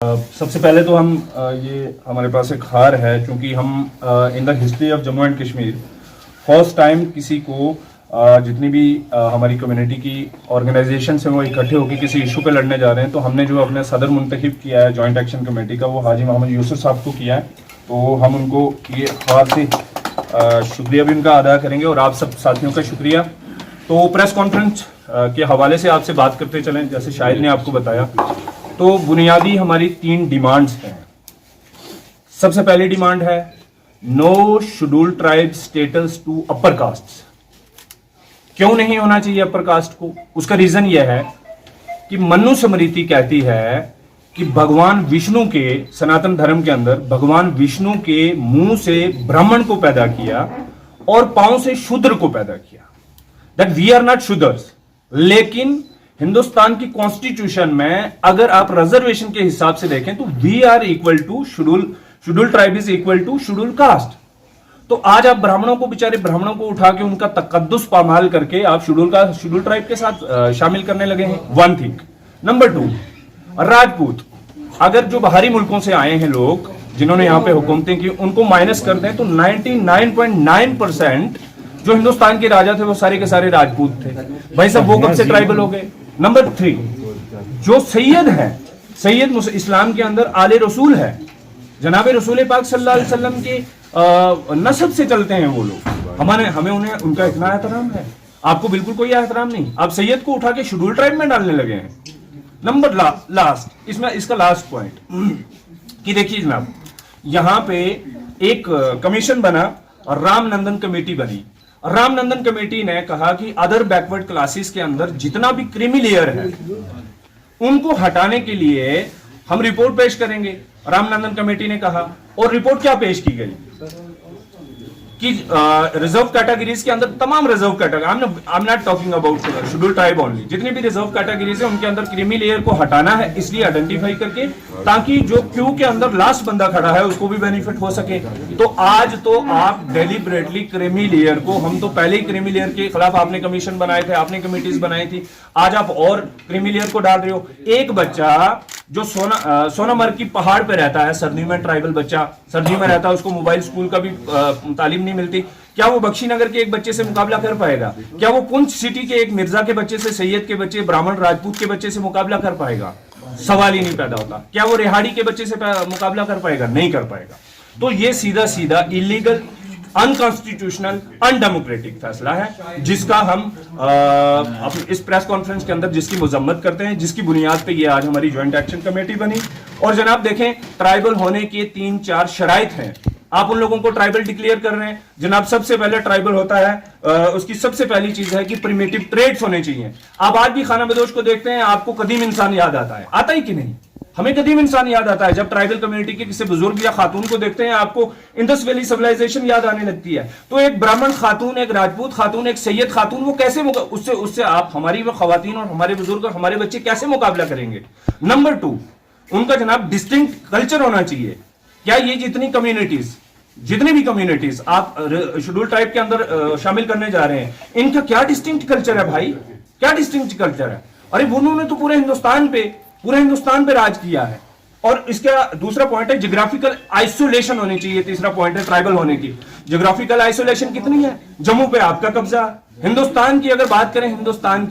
सबसे पहले तो हम ये हमारे पास एक हार है, क्योंकि हम in the history of Jammu and Kashmir first time किसी को जितनी भी हमारी कम्युनिटी की ऑर्गेनाइजेशन से वो इकट्ठे होकर किसी इशू पे लड़ने जा रहे हैं, तो हमने जो अपने सदर मुंतखब किया है जॉइंट एक्शन कमेटी का, वो हाजी मोहम्मद यूसुफ साहब को किया है। तो हम उनको ये हार से शुक्रिया भी उनका अदा करेंगे और आप सब साथियों का शुक्रिया। तो प्रेस कॉन्फ्रेंस के हवाले से आपसे बात करते चलें, जैसे शाहिद ने आपको बताया। तो बुनियादी हमारी 3 डिमांड्स हैं। सबसे पहली डिमांड है no scheduled tribe status to upper caste. क्यों नहीं होना चाहिए अपर कास्ट को? उसका रीजन यह है कि मनु स्मृति कहती है कि भगवान विष्णु के, सनातन धर्म के अंदर भगवान विष्णु के मुंह से ब्राह्मण को पैदा किया और पांव से शूद्र को पैदा किया। That we are not Shudras. लेकिन हिंदुस्तान की कॉन्स्टिट्यूशन में अगर आप रिजर्वेशन के हिसाब से देखें तो we are equal to schedule tribe is equal to schedule caste. तो आज आप ब्राह्मणों को, बेचारे ब्राह्मणों को उठा के उनका तकद्दुस पामाल करके आप शेड्यूल ट्राइब के साथ शामिल करने लगे हैं। One thing. नंबर 2, राजपूत। अगर जो बाहरी मुल्कों से आए हैं लोग जिन्होंने यहां पे हुकूमतें की, उनको माइनस कर दें तो 99.9% जो हिंदुस्तान के राजा थे वो सारे के सारे राजपूत थे। भाई साहब वो कब से ट्राइबल हो गए? नंबर 3, जो सैयद हैं, सैयद इस्लाम के अंदर आले रसूल है, जनाब रसूल पाक सल्लल्लाहु अलैहि वसल्लम के नस्ब से चलते हैं वो लोग। हमें उन्हें उनका इतना एहतराम है। आपको बिल्कुल कोई एहतराम नहीं। आप सैयद को उठा के शेड्यूल ट्राइब में डालने लगे हैं। नंबर लास्ट, इसमें इसका लास्ट पॉइंट कि देखिए जनाब, यहां पे एक कमीशन बना और रामनंदन कमेटी बनी। रामनंदन कमेटी ने कहा कि अदर बैकवर्ड क्लासेस के अंदर जितना भी क्रीमी लेयर है उनको हटाने के लिए हम रिपोर्ट पेश करेंगे। रामनंदन कमेटी ने कहा, और रिपोर्ट क्या पेश की गई कि रिजर्व कैटेगरीज के अंदर तमाम reserve category, I am not talking about schedule tribe only, जितनी भी रिजर्व कैटेगरीज है उनके अंदर क्रीमी लेयर को हटाना है, इसलिए आइडेंटिफाई करके, ताकि जो क्यू के अंदर लास्ट बंदा खड़ा है उसको भी बेनिफिट हो सके। तो आज तो आप डेलिबरेटली क्रीमी लेयर को, हम तो पहले ही क्रीमी लेयर के खिलाफ आपने कमीशन बनाए थे, आपने कमिटीज बनाई थी, आज आप और क्रीमी लेयर को डाल रहे हो। एक बच्चा जो सोनामर्ग की पहाड़ पे रहता है, सर्दियों में ट्राइबल बच्चा सर्दियों में रहता है, उसको मोबाइल स्कूल का भी तालीम नहीं मिलती, क्या वो बख्शीनगर के एक बच्चे से मुकाबला कर पाएगा? क्या वो पुंछ सिटी के एक मिर्जा के बच्चे से, सैयद के बच्चे, ब्राह्मण राजपूत के बच्चे से मुकाबला कर पाएगा? सवाल ही नहीं पैदा होता। क्या वो रेहाड़ी के बच्चे से मुकाबला कर पाएगा? नहीं कर पाएगा। तो ये सीधा सीधा इलीगल, अनकॉन्स्टिट्यूशनल, अनडेमोक्रेटिक फैसला है, जिसका हम इस प्रेस कॉन्फ्रेंस के अंदर जिसकी मजम्मत करते हैं, जिसकी बुनियाद पे ये आज हमारी ज्वाइंट एक्शन कमेटी बनी। और जनाब देखें, ट्राइबल होने के 3-4 शराइत हैं। आप उन लोगों को ट्राइबल डिक्लेयर कर रहे हैं। जनाब सबसे पहले ट्राइबल होता है, उसकी सबसे पहली चीज है कि प्रिमिटिव ट्रेड्स होने चाहिए। आप आज भी खाना बदोश को देखते हैं, आपको कदीम इंसान याद आता है? आता ही कि नहीं? हमें कदीम इंसान याद आता है। जब ट्राइबल कम्युनिटी के किसी बुजुर्ग या खातून को देखते हैं, आपको इंडस वैली सिविलाइजेशन याद आने लगती है। तो एक ब्राह्मण खातून, एक राजपूत खातून, एक सैयद खातून, वो कैसे उससे आप, हमारी वो खवातीन और हमारे बुजुर्ग और हमारे बच्चे कैसे मुकाबला करेंगे? नंबर 2, उनका जनाब डिस्टिंक्ट कल्चर होना चाहिए। क्या ये जितनी भी कम्युनिटीज आप शेड्यूल ट्राइब के अंदर शामिल करने जा रहे हैं, इनका क्या डिस्टिंक्ट कल्चर है भाई? क्या डिस्टिंक्ट कल्चर है? अरे उन्होंने तो पूरे हिंदुस्तान पे राज किया है। और इसका दूसरा पॉइंट है ज्योग्राफिकल आइसोलेशन होनी चाहिए। तीसरा पॉइंट है ट्राइबल होने की। ज्योग्राफिकल आइसोलेशन कितनी है? जम्मू पे आपका कब्जा। हिंदुस्तान की अगर बात करें, हिंदुस्तान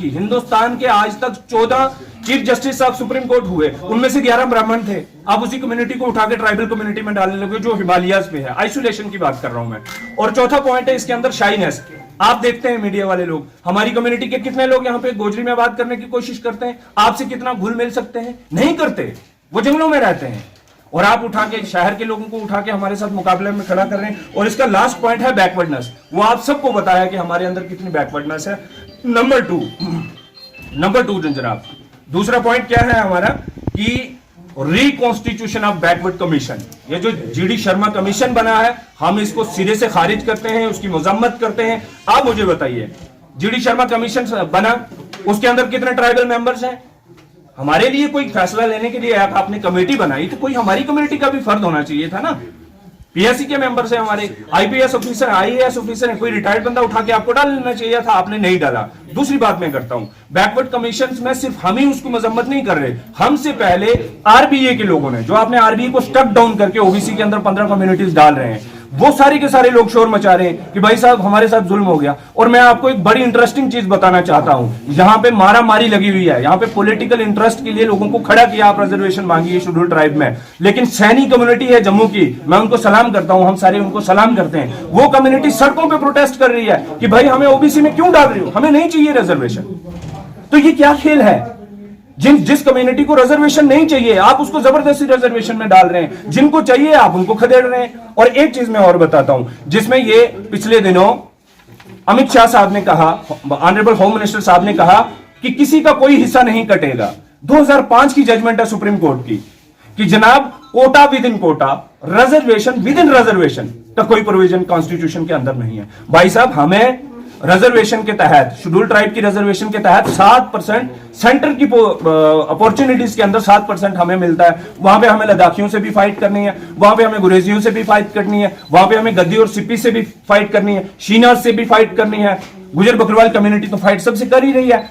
के आज तक 14 चीफ जस्टिस साहब सुप्रीम कोर्ट हुए, उनमें से 11 ब्राह्मण थे। आप उसी कम्युनिटी को उठा के ट्राइबल कम्युनिटी में डालने लगे जो हिमालयाज पे है। आइसोलेशन की बात कर रहा हूं मैं। और चौथा पॉइंट है इसके अंदर शाइनेस। आप देखते हैं मीडिया वाले लोग, हमारी कम्युनिटी के कितने लोग यहाँ पे गोजरी में बात करने की कोशिश करते हैं, आपसे कितना घुल मिल सकते हैं? नहीं करते, वो जंगलों में रहते हैं। और आप उठा के शहर के लोगों को उठा के हमारे साथ मुकाबले में खड़ा कर रहे हैं। और इसका लास्ट पॉइंट है बैकवर्डनेस। वो आप सबको बताया कि हमारे अंदर कितनी बैकवर्डनेस है। नंबर 2 जनाब, दूसरा पॉइंट क्या है हमारा कि रिकॉन्स्टिट्यूशन ऑफ बैकवर्ड कमीशन। ये जो जीडी शर्मा कमीशन बना है, हम इसको सिरे से खारिज करते हैं, उसकी मजम्मत करते हैं। आप मुझे बताइए, जीडी शर्मा कमीशन बना, उसके अंदर कितने ट्राइबल मेंबर्स हैं? हमारे लिए कोई फैसला लेने के लिए आपने कमेटी बनाई, तो कोई हमारी कम्युनिटी का भी फर्द होना चाहिए था ना। पीएससी के मेंबर्स हैं हमारे, आईपीएस ऑफिसर, आईएएस ऑफिसर है, कोई रिटायर्ड बंदा उठा के आपको डाल लेना चाहिए था, आपने नहीं डाला। दूसरी बात मैं करता हूं, बैकवर्ड कमीशन में सिर्फ हम ही उसको मजम्मत नहीं कर रहे, हमसे पहले आरबीए के लोगों ने, जो आपने आरबीए को स्टक डाउन करके ओबीसी के अंदर 15 कम्युनिटीज डाल रहे हैं, वो सारे के सारे लोग शोर मचा रहे हैं कि भाई साहब हमारे साथ जुल्म हो गया। और मैं आपको एक बड़ी इंटरेस्टिंग चीज बताना चाहता हूं, यहां पे मारा मारी लगी हुई है, यहां पे पॉलिटिकल इंटरेस्ट के लिए लोगों को खड़ा किया, आप रिजर्वेशन मांगिए शेड्यूल ट्राइब में, लेकिन सैनी कम्युनिटी है जम्मू की, मैं उनको सलाम करता हूं, हम सारे उनको सलाम करते हैं, वो कम्युनिटी सड़कों पर प्रोटेस्ट कर रही है कि भाई हमें ओबीसी में क्यों डाल रही हो, हमें नहीं चाहिए रिजर्वेशन। तो ये क्या खेल है? जिस कम्युनिटी को रिजर्वेशन नहीं चाहिए आप उसको जबरदस्ती रिजर्वेशन में डाल रहे हैं, जिनको चाहिए आप उनको खदेड़ रहे हैं। और एक चीज मैं और बताता हूं, जिसमें ये पिछले दिनों अमित शाह साहब ने कहा, ऑनरेबल होम मिनिस्टर साहब ने कहा कि किसी का कोई हिस्सा नहीं कटेगा। 2005 की जजमेंट है सुप्रीम कोर्ट की कि जनाब quota within quota, reservation within reservation का कोई प्रोविजन कॉन्स्टिट्यूशन के अंदर नहीं है। भाई साहब हमें रिजर्वेशन के तहत, शेड्यूल ट्राइब की रिजर्वेशन के तहत 7% सेंटर की अपॉर्चुनिटीज के अंदर 7% हमें मिलता है। वहां पे हमें लद्दाखियों से भी फाइट करनी है, वहां पे हमें गुरेजियों से भी फाइट करनी है, वहां पे हमें गद्दी और सिप्पी से भी फाइट करनी है, शीनाज से भी फाइट करनी है, गुजर बकरवाल कम्युनिटी तो फाइट सबसे कर ही रही है।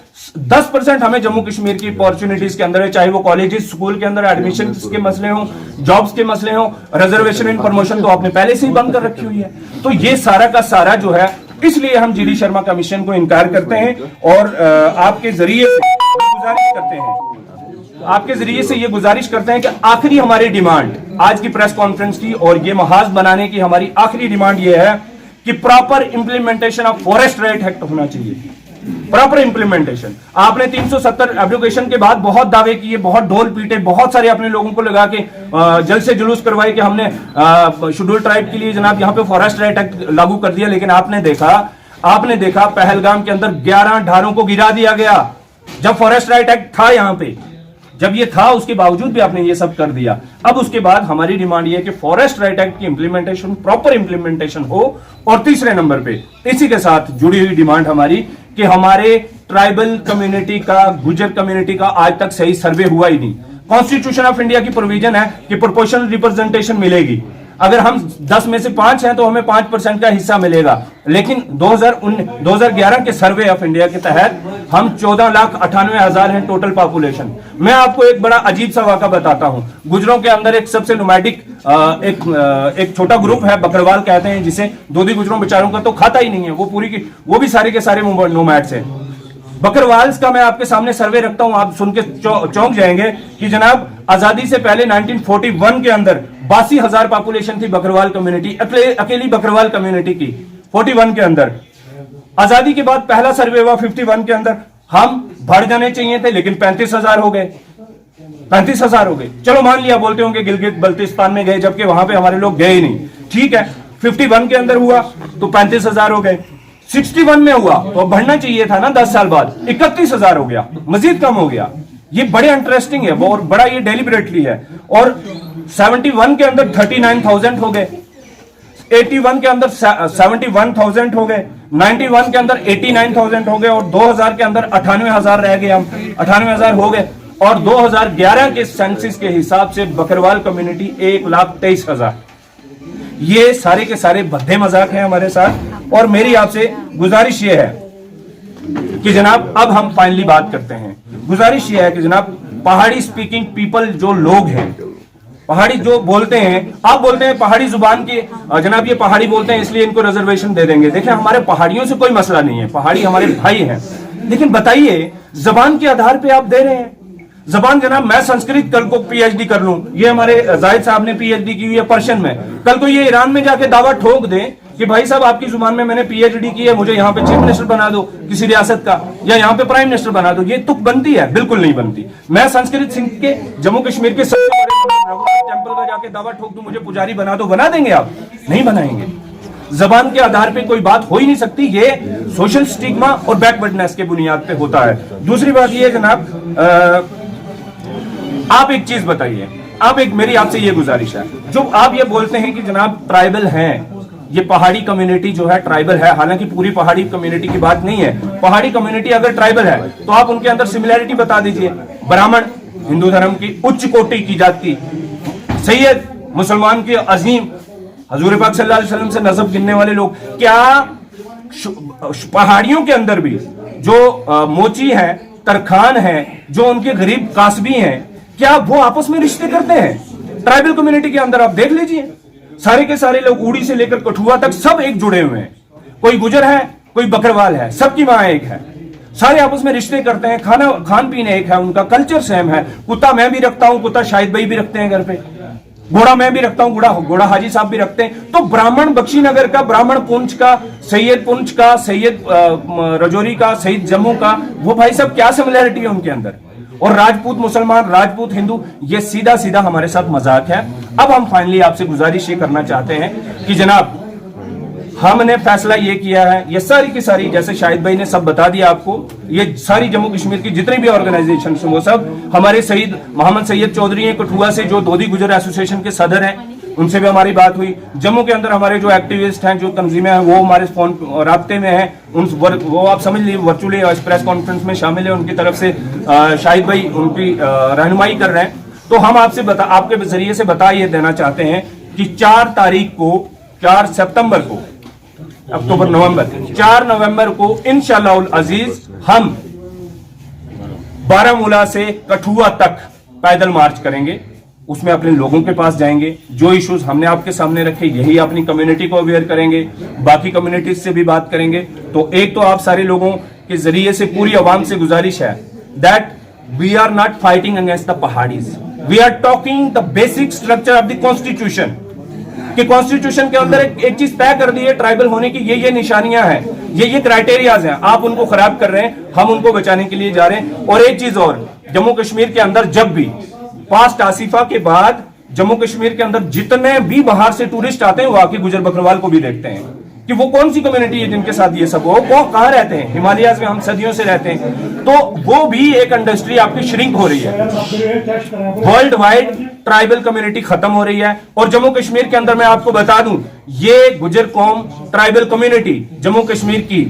10% हमें जम्मू कश्मीर की अपॉर्चुनिटीज के अंदर है, चाहे वो कॉलेजेस स्कूल के अंदर एडमिशन के मसले हो, जॉब्स के मसले हो, रिजर्वेशन इन प्रमोशन तो आपने पहले से ही बंद कर रखी हुई है। तो ये सारा का सारा जो है, इसलिए हम जीडी शर्मा कमीशन को इनकार करते हैं और आपके जरिए से गुजारिश करते हैं, आपके जरिए से ये गुजारिश करते हैं कि आखिरी हमारी डिमांड आज की प्रेस कॉन्फ्रेंस की और ये महाज बनाने की हमारी आखिरी डिमांड ये है कि proper implementation of forest right act होना चाहिए। Proper implementation. आपने 370 एप्लीकेशन के बाद बहुत दावे किए, बहुत ढोल पीटे, बहुत सारे अपने लोगों को लगा के जल से जुलूस करवाए कि हमने शेड्यूल ट्राइब के लिए जनाब यहाँ पे फॉरेस्ट राइट एक्ट लागू कर दिया। लेकिन आपने देखा पहलगाम के अंदर 11 ढारों को गिरा दिया गया जब फॉरेस्ट राइट एक्ट था यहाँ पे, जब ये था उसके बावजूद भी आपने ये सब कर दिया। अब उसके बाद हमारी डिमांड ये है कि फॉरेस्ट राइट एक्ट की इंप्लीमेंटेशन, प्रॉपर इंप्लीमेंटेशन हो। और तीसरे नंबर पे इसी के साथ जुड़ी हुई डिमांड हमारी कि हमारे ट्राइबल कम्युनिटी का, गुजर कम्युनिटी का आज तक सही सर्वे हुआ ही नहीं। कॉन्स्टिट्यूशन ऑफ इंडिया की प्रोविजन है कि प्रोपोर्शनल रिप्रेजेंटेशन मिलेगी। अगर हम 10 में से 5 हैं तो हमें 5% का हिस्सा मिलेगा। लेकिन 2011 के सर्वे ऑफ इंडिया के तहत हम 14,98,000 हैं टोटल पॉपुलेशन। मैं आपको एक बड़ा अजीब सा वाक़ा बताता हूं। गुजरों के अंदर एक सबसे नोमैडिक एक छोटा ग्रुप है, बकरवाल कहते हैं जिसे। दोदी गुजरों बेचारों का तो खाता ही नहीं है, वो भी सारे के सारे नोमैड्स हैं। बकरवाल्स का मैं आपके सामने सर्वे रखता हूं, आप सुन के चौंक जाएंगे कि जनाब आजादी से पहले 1941 के अंदर 82,000 पॉपुलेशन थी बकरवाल कम्युनिटी, अकेली बकरवाल कम्युनिटी की 41 के अंदर। आजादी के बाद पहला सर्वे हुआ 51 के अंदर, हम बढ़ जाने चाहिए थे लेकिन 35,000 हो गए। 35,000 हो गए, चलो मान लिया, बोलते होंगे गिलगित बल्तिस्तान में गए जबकि वहां पे हमारे लोग गए ही नहीं, ठीक है। 51 के अंदर हुआ तो 35,000 हो गए। 61 में हुआ तो अब बढ़ना चाहिए था ना 10 साल बाद, 31,000 हो गया, मजीद कम हो गया। ये बड़े इंटरेस्टिंग है और बड़ा ये डेलिबरेटली है। और 71 के अंदर 39,000 हो गए, 81 के अंदर 71,000 हो गए, 91 के अंदर 89,000 हो गए और 2000 के अंदर 98,000 रह गए, हम 98,000 हो गए। और 2011 के सेंसस के हिसाब से बकरवाल कम्युनिटी 1,23,000। ये सारे के सारे भद्दे मजाक हैं हमारे साथ। और मेरी आपसे गुजारिश ये है कि जनाब अब हम फाइनली बात करते हैं। गुजारिश ये है कि जनाब पहाड़ी स्पीकिंग पीपल जो लोग हैं, पहाड़ी जो बोलते हैं, आप बोलते हैं पहाड़ी जुबान की, जनाब ये पहाड़ी बोलते हैं इसलिए इनको रिजर्वेशन दे देंगे। देखिए हमारे पहाड़ियों से कोई मसला नहीं है, पहाड़ी हमारे भाई हैं। लेकिन बताइए जबान के आधार पे आप दे रहे हैं जबान। जनाब मैं संस्कृत कल को पीएचडी कर लूं, ये हमारे जाहिद साहब ने पीएचडी की हुई है पर्शियन में, कल को ये ईरान में जाके दावा ठोक दें कि भाई साहब आपकी जुबान में मैंने पीएचडी की है, मुझे यहाँ पे चीफ मिनिस्टर बना दो किसी रियासत का, या यहाँ पे प्राइम मिनिस्टर बना दो। ये तुक बनती है? बिल्कुल नहीं बनती। मैं संस्कृत सिंह के जम्मू कश्मीर के सबसे बड़े रघुनाथ टेंपल का जाके दावा ठोक दूं मुझे पुजारी बना दो, बना देंगे आप? नहीं बनाएंगे। जबान के आधार पे कोई बात हो ही नहीं सकती। ये सोशल स्टिग्मा और बैकवर्डनेस के बुनियाद पे होता है। दूसरी बात ये जनाब, आप एक चीज बताइए, आप एक मेरी आपसे ये गुजारिश है, जो आप ये बोलते हैं कि जनाब ट्राइबल हैं, ये पहाड़ी कम्युनिटी जो है ट्राइबल है, हालांकि पूरी पहाड़ी कम्युनिटी की बात नहीं है। पहाड़ी कम्युनिटी अगर ट्राइबल है तो आप उनके अंदर सिमिलैरिटी बता दीजिए। ब्राह्मण हिंदू धर्म की उच्च कोटि की जाति, सैयद मुसलमान की अजीम हजूर पाक सल्लल्लाहु अलैहि वसल्लम से नसब गिनने वाले लोग, क्या पहाड़ियों के अंदर भी जो मोची हैं, तरखान हैं, जो उनके गरीब कासबी हैं, क्या वो आपस में रिश्ते करते हैं? ट्राइबल कम्युनिटी के अंदर आप देख लीजिए, सारे के सारे लोग उड़ी से लेकर कठुआ तक सब एक जुड़े हुए हैं। कोई गुजर है, कोई बकरवाल है, सबकी मां एक है, सारे आपस में रिश्ते करते हैं, खान पीन एक है, उनका कल्चर सेम है। कुत्ता मैं भी रखता हूं, कुत्ता शाहिद भाई भी रखते हैं घर पे, घोड़ा मैं भी रखता हूं, घोड़ा हाजी साहब भी रखते हैं। तो ब्राह्मण बख्शीनगर का, ब्राह्मण पुंछ का, सैयद पुंछ का, सैयद रजौरी का, सैयद जम्मू का, वो भाई साहब क्या सिमिलरिटी है उनके अंदर? और राजपूत मुसलमान, राजपूत हिंदू, ये सीधा सीधा हमारे साथ मजाक है। अब हम फाइनली आपसे गुजारिश ये करना चाहते हैं कि जनाब, हमने फैसला ये किया है, ये सारी की सारी, जैसे शाहिद भाई ने सब बता दिया आपको, ये सारी जम्मू कश्मीर की जितनी भी ऑर्गेनाइजेशन वो सब हमारे सईद मोहम्मद सैयद चौधरी हैं कठुआ से, जो धोदी गुजर एसोसिएशन के सदर हैं, उनसे भी हमारी बात हुई। जम्मू के अंदर हमारे जो एक्टिविस्ट हैं, जो तंजीमें हैं, वो हमारे फोन राब्ते में हैं, वो आप समझ लीजिए वर्चुअली इस प्रेस कॉन्फ्रेंस में शामिल है, उनकी तरफ से शाहिद भाई उनकी रहनुमाई कर रहे हैं। तो हम आपके जरिए से बता ये देना चाहते हैं कि 4 सितंबर को, अक्टूबर नवंबर, 4 नवंबर को इंशाअल्लाह अजीज हम बारामूला से कठुआ तक पैदल मार्च करेंगे। उसमें अपने लोगों के पास जाएंगे, जो इश्यूज हमने आपके सामने रखे यही अपनी कम्युनिटी को अवेयर करेंगे, बाकी कम्युनिटीज से भी बात करेंगे। तो एक तो आप सारे लोगों के जरिए से पूरी आवाम से गुजारिश है that we are not fighting against the Paharis, we are talking the basic structure of the constitution. कि कॉन्स्टिट्यूशन के अंदर एक चीज तय कर दी है ट्राइबल होने की, ये निशानियां हैं, ये क्राइटेरियाज हैं, आप उनको खराब कर रहे हैं, हम उनको बचाने के लिए जा रहे हैं। और एक चीज और, जम्मू कश्मीर के अंदर जब भी पास्ट आसिफा के बाद जम्मू कश्मीर के अंदर जितने भी बाहर से टूरिस्ट आते हैं, वो आके गुजर बकरवाल को भी देखते हैं कि वो कौन सी कम्युनिटी है जिनके साथ ये सब हो, वो कहां रहते हैं। हिमालयाज में हम सदियों से रहते हैं, तो वो भी एक इंडस्ट्री आपकी श्रिंक हो रही है, वर्ल्ड वाइड ट्राइबल कम्युनिटी खत्म हो रही है। और जम्मू कश्मीर के अंदर मैं आपको बता दूं, ये गुजर कौम ट्राइबल कम्युनिटी जम्मू कश्मीर की,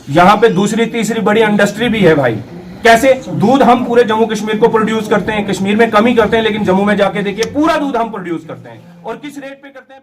यहां पे दूसरी तीसरी बड़ी इंडस्ट्री भी है भाई। कैसे? दूध हम पूरे जम्मू कश्मीर को प्रोड्यूस करते हैं, कश्मीर में कम ही करते हैं, लेकिन जम्मू में जाके देखिए पूरा दूध हम प्रोड्यूस करते हैं। और किस रेट पे करते हैं?